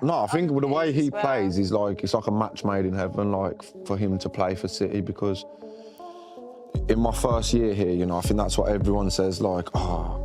No, I think the way he plays is like it's like a match made in heaven, like for him to play for City, because in my first year here, I think that's what everyone says, like, oh.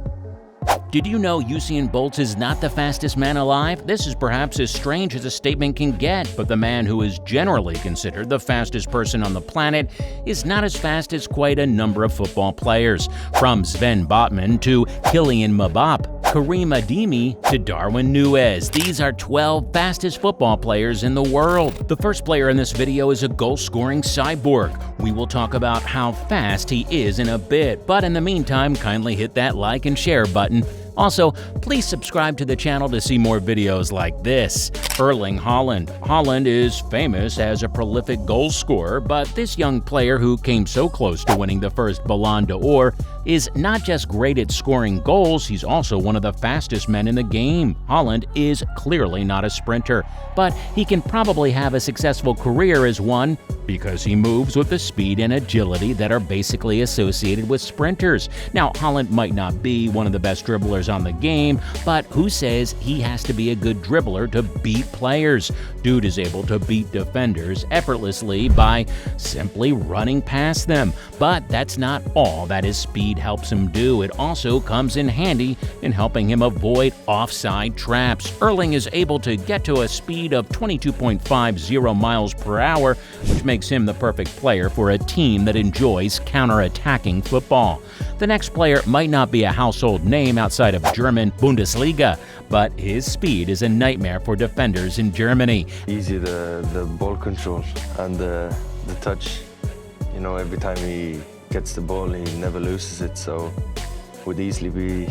Did you know Usain Bolt is not the fastest man alive? This is perhaps as strange as a statement can get, but the man who is generally considered the fastest person on the planet is not as fast as quite a number of football players. From Sven Botman to Kylian Mbappé, Karim Adeyemi to Darwin Nunez. These are 12 fastest football players in the world. The first player in this video is a goal-scoring cyborg. We will talk about how fast he is in a bit, but in the meantime, kindly hit that like and share button. Also, please subscribe to the channel to see more videos like this. Erling Haaland. Haaland is famous as a prolific goal scorer, but this young player who came so close to winning the first Ballon d'Or is not just great at scoring goals, he's also one of the fastest men in the game. Haaland is clearly not a sprinter, but he can probably have a successful career as one because he moves with the speed and agility that are basically associated with sprinters. Now, Haaland might not be one of the best dribblers on the game, but who says he has to be a good dribbler to beat players? Dude is able to beat defenders effortlessly by simply running past them. But that's not all that his speed helps him do. It also comes in handy in helping him avoid offside traps. Erling is able to get to a speed of 22.50 miles per hour, which makes him the perfect player for a team that enjoys counter-attacking football. The next player might not be a household name outside of German Bundesliga, but his speed is a nightmare for defenders in Germany. Easy the ball control and the touch. Every time he gets the ball, he never loses it, so would easily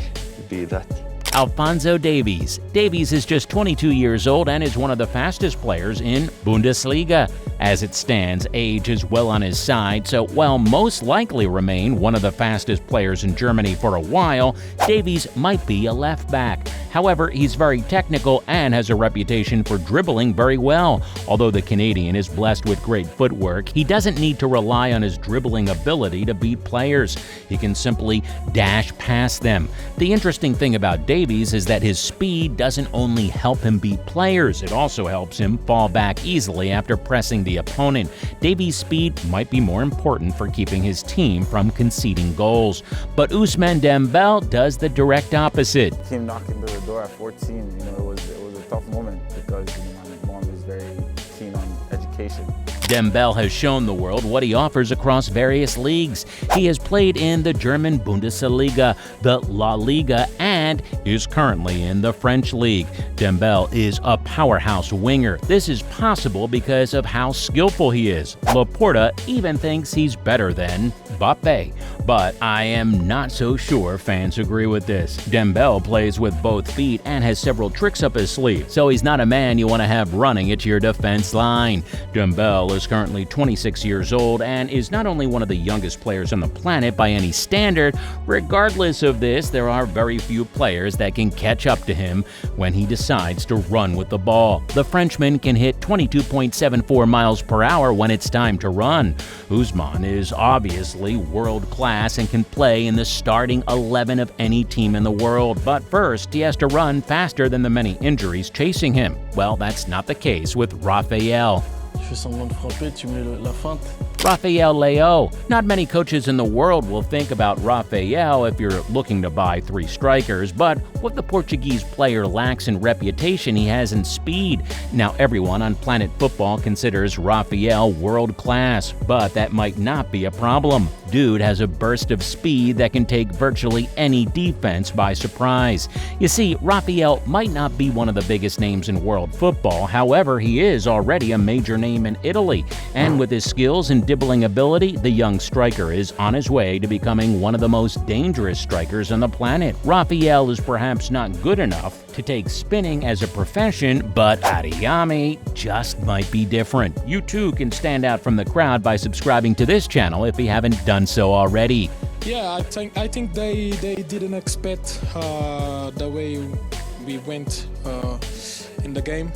be that. Alphonso Davies. Davies is just 22 years old and is one of the fastest players in Bundesliga. As it stands, age is well on his side, so while most likely remain one of the fastest players in Germany for a while, Davies might be a left back. However, he's very technical and has a reputation for dribbling very well. Although the Canadian is blessed with great footwork, he doesn't need to rely on his dribbling ability to beat players. He can simply dash past them. The interesting thing about Davies is that his speed doesn't only help him beat players, it also helps him fall back easily after pressing the opponent. Davies' speed might be more important for keeping his team from conceding goals. But Ousmane Dembélé does the direct opposite. Came knocking the door at 14, it was a tough moment because my mom is very keen on education. Dembélé has shown the world what he offers across various leagues. He has played in the German Bundesliga, the La Liga, and is currently in the French League. Dembélé is a powerhouse winger. This is possible because of how skillful he is. Laporta even thinks he's better than Mbappé. But I am not so sure fans agree with this. Dembélé plays with both feet and has several tricks up his sleeve, so he's not a man you want to have running at your defense line. Dembélé is currently 26 years old and is not only one of the youngest players on the planet by any standard. Regardless of this, there are very few players that can catch up to him when he decides to run with the ball. The Frenchman can hit 22.74 miles per hour when it's time to run. Ousmane is obviously world-class and can play in the starting 11 of any team in the world. But first, he has to run faster than the many injuries chasing him. Well, that's not the case with Raphael. Raphael Leão. Not many coaches in the world will think about Raphael if you're looking to buy 3 strikers, but what the Portuguese player lacks in reputation, he has in speed. Now, everyone on Planet Football considers Raphael world-class, but that might not be a problem. Dude has a burst of speed that can take virtually any defense by surprise. You see, Raphael might not be one of the biggest names in world football, however, he is already a major name in Italy, and with his skills and dribbling ability, the young striker is on his way to becoming one of the most dangerous strikers on the planet. Raphael is perhaps not good enough to take spinning as a profession, but Adeyemi just might be different. You too can stand out from the crowd by subscribing to this channel if you haven't done so already. Yeah, I think they didn't expect the way we went in the game.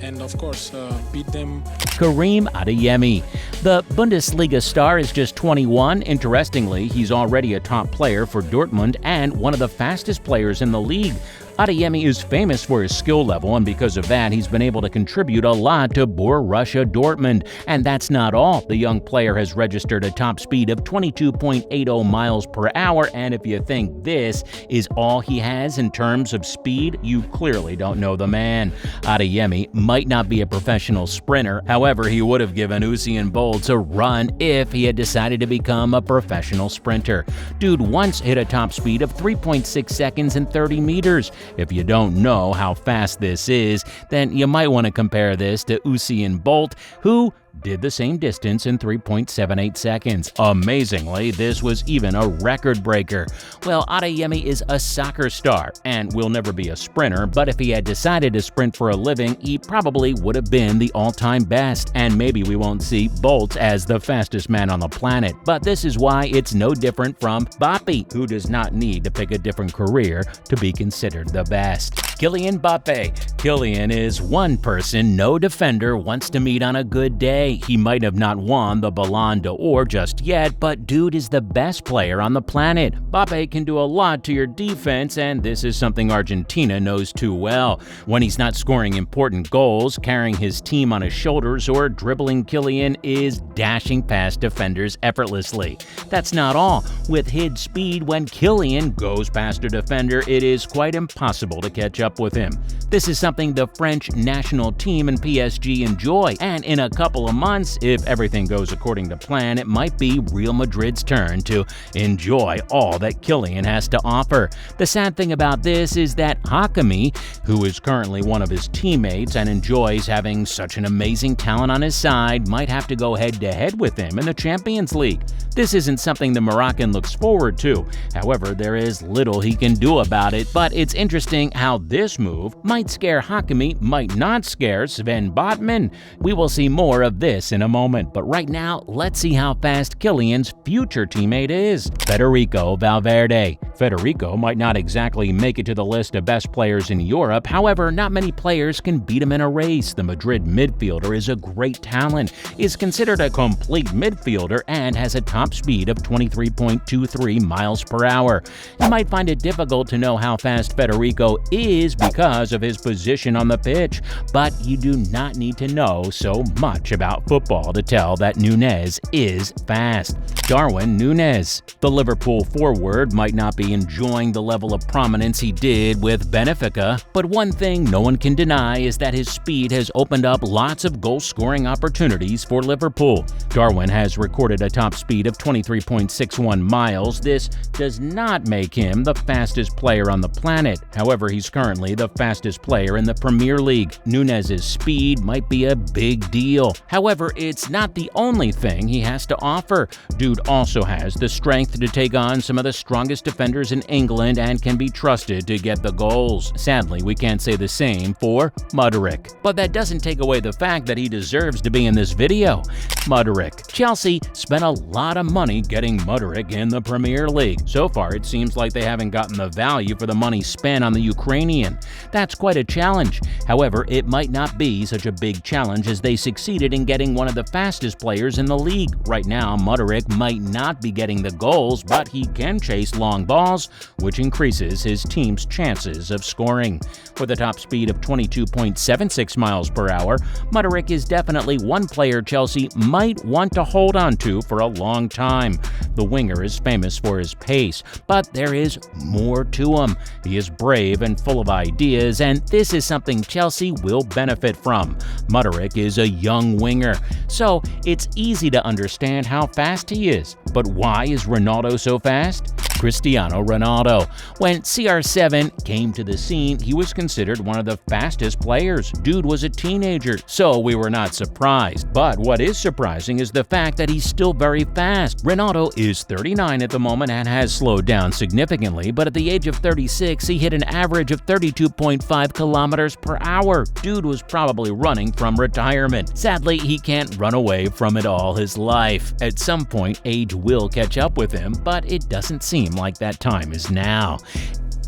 And of course, beat them. Karim Adeyemi. The Bundesliga star is just 21. Interestingly, he's already a top player for Dortmund and one of the fastest players in the league. Adeyemi is famous for his skill level, and because of that, he's been able to contribute a lot to Borussia Dortmund. And that's not all. The young player has registered a top speed of 22.80 miles per hour, and if you think this is all he has in terms of speed, you clearly don't know the man. Adeyemi might not be a professional sprinter, however, he would have given Usain Bolt a run if he had decided to become a professional sprinter. Dude once hit a top speed of 3.6 seconds in 30 meters. If you don't know how fast this is, then you might want to compare this to Usain Bolt, who did the same distance in 3.78 seconds. Amazingly, this was even a record breaker. Well, Adeyemi is a soccer star and will never be a sprinter, but if he had decided to sprint for a living, he probably would have been the all-time best, and maybe we won't see Bolt as the fastest man on the planet. But this is why it's no different from Mbappé, who does not need to pick a different career to be considered the best. Kylian Mbappé. Kylian is one person no defender wants to meet on a good day. He might have not won the Ballon d'Or just yet, but dude is the best player on the planet. Mbappé can do a lot to your defense, and this is something Argentina knows too well. When he's not scoring important goals, carrying his team on his shoulders, or dribbling, Kylian is dashing past defenders effortlessly. That's not all. With his speed, when Kylian goes past a defender, it is quite impossible to catch up with him. This is something the French national team and PSG enjoy, and in a couple of months, if everything goes according to plan, it might be Real Madrid's turn to enjoy all that Kylian has to offer. The sad thing about this is that Hakimi, who is currently one of his teammates and enjoys having such an amazing talent on his side, might have to go head-to-head with him in the Champions League. This isn't something the Moroccan looks forward to. However, there is little he can do about it, but it's interesting how this move might scare Hakimi, might not scare Sven Botman. We will see more of this in a moment, but right now, let's see how fast Kylian's future teammate is. Federico Valverde. Federico might not exactly make it to the list of best players in Europe, however, not many players can beat him in a race. The Madrid midfielder is a great talent, is considered a complete midfielder, and has a top speed of 23.23 miles per hour. You might find it difficult to know how fast Federico is because of his position on the pitch, but you do not need to know so much about football to tell that Nunez is fast. Darwin Nunez. The Liverpool forward might not be enjoying the level of prominence he did with Benfica, but one thing no one can deny is that his speed has opened up lots of goal-scoring opportunities for Liverpool. Darwin has recorded a top speed of 23.61 miles. This does not make him the fastest player on the planet. However, he's currently the fastest player in the Premier League. Nunez's speed might be a big deal. However, it's not the only thing he has to offer. Dude also has the strength to take on some of the strongest defenders in England and can be trusted to get the goals. Sadly, we can't say the same for Mudryk. But that doesn't take away the fact that he deserves to be in this video. Mudryk. Chelsea spent a lot of money getting Mudryk in the Premier League. So far, it seems like they haven't gotten the value for the money spent on the Ukrainian. That's quite a challenge. However, it might not be such a big challenge as they succeeded in getting one of the fastest players in the league. Right now, Mudryk might not be getting the goals, but he can chase long balls, which increases his team's chances of scoring. With a top speed of 22.76 miles per hour, Mudryk is definitely one player Chelsea might want to hold on to for a long time. The winger is famous for his pace, but there is more to him. He is brave and full of ideas, and this is something Chelsea will benefit from. Mudryk is a young winger, so it's easy to understand how fast he is. But why is Ronaldo so fast? Cristiano Ronaldo. When CR7 came to the scene, he was considered one of the fastest players. Dude was a teenager, so we were not surprised. But what is surprising is the fact that he's still very fast. Ronaldo is 39 at the moment and has slowed down significantly, but at the age of 36, he hit an average of 32.5 kilometers per hour. Dude was probably running from retirement. Sadly, he can't run away from it all his life. At some point, age will catch up with him, but it doesn't seem like that time is now.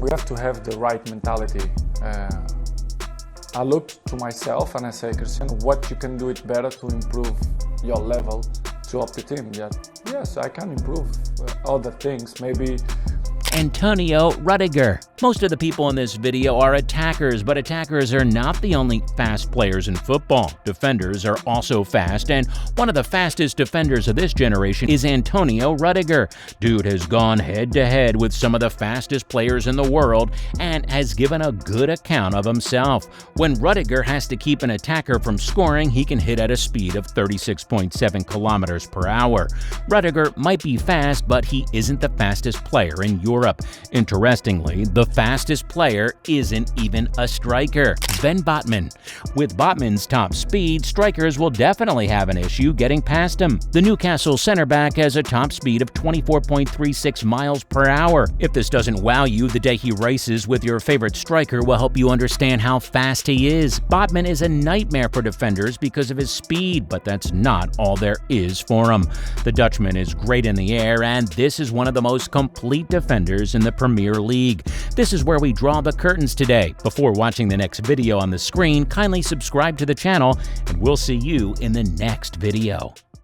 We have to have the right mentality. I look to myself and I say, Cristiano, what you can do it better to improve your level to help the team? Yes, I can improve other things. Maybe Antonio Rudiger. Most of the people in this video are attackers, but attackers are not the only fast players in football. Defenders are also fast, and one of the fastest defenders of this generation is Antonio Rudiger. Dude has gone head-to-head with some of the fastest players in the world and has given a good account of himself. When Rudiger has to keep an attacker from scoring, he can hit at a speed of 36.7 kilometers per hour. Rudiger might be fast, but he isn't the fastest player in Europe. Interestingly, the fastest player isn't even a striker, Ben Botman. With Botman's top speed, strikers will definitely have an issue getting past him. The Newcastle center back has a top speed of 24.36 miles per hour. If this doesn't wow you, the day he races with your favorite striker will help you understand how fast he is. Botman is a nightmare for defenders because of his speed, but that's not all there is for him. The Dutchman is great in the air, and this is one of the most complete defenders in the Premier League. This is where we draw the curtains today. Before watching the next video on the screen, kindly subscribe to the channel, and we'll see you in the next video.